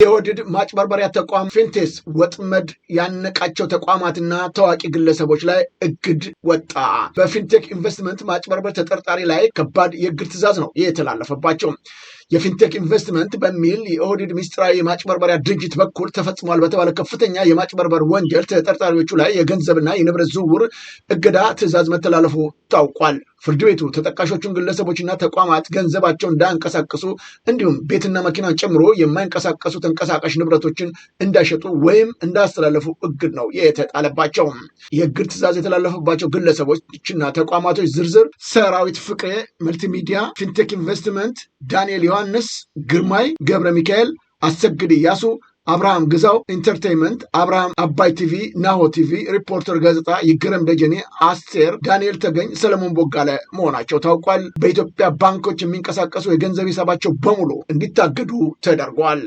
የኦህዴድ ማጭበርበሪያ ተቋም ፊንቴስ ወጥመድ ያነቃቸው ተቋማትና ታዋቂ ግለሰቦች ላይ እግድ ወጣ። በፊንቴክ ኢንቨስትመንት ማጭበርበር ተጠርጣሪ ላይ ከባድ የእግድ ትዕዛዝ ነው የተላለፈባቸው። የፊንቴክ ኢንቨስትመንት በሚል የኦህዴድ ምስጢራዊ የማጭበርበሪያ ድርጅት በኩል ተፈጽሟል በተባለ ከፍተኛ የማጭበርበር ወንጀል ተጠርጣሪዎቹ ላይ የገንዘብና የንብረት ዝውውር እገዳ ትዕዛዝ መተላለፉ ታውቋል። ፍርድ ቤቱ ተጠቃሾቹን ግለሰቦችና ተቋማት ገንዘባቸውን እንዳያንቀሳቀሱ እንዲሁም ቤትና መኪናን ጨምሮ የማይንቀሳቀሱ ተንቀሳቃሽ ንብረቶችን እንዳይሸጡ ወይም እንዳያስተላለፉ እግድ ነው የተጣለባቸው። የእግድ ትዕዛዝ የተላለፈባቸው ግለሰቦችና ተቋማቶች ዝርዝር ሰራዊት ፍቅሬ መልቲሚዲያ፣ ፊንቴክ ኢንቨስትመንት፣ ዳንኤል ዮሐንስ፣ ግርማይ ገብረ ሚካኤል፣ አሰግድ ያሱ፣ አብርሃም ግዛው ኢንተርቴይንመንት፣ አብርሃም አባይ ቲቪ፣ ናሆ ቲቪ፣ ሪፖርተር ጋዜጣ፣ ይገረም ደጀኔ፣ አስቴር፣ ዳንኤል ተገኝ፣ ሰለሞን ቦጋለ መሆናቸው ታውቋል። በኢትዮጵያ ባንኮች የሚንቀሳቀሱ የገንዘብ ሂሳባቸው በሙሉ እንዲታገዱ ተደርጓል።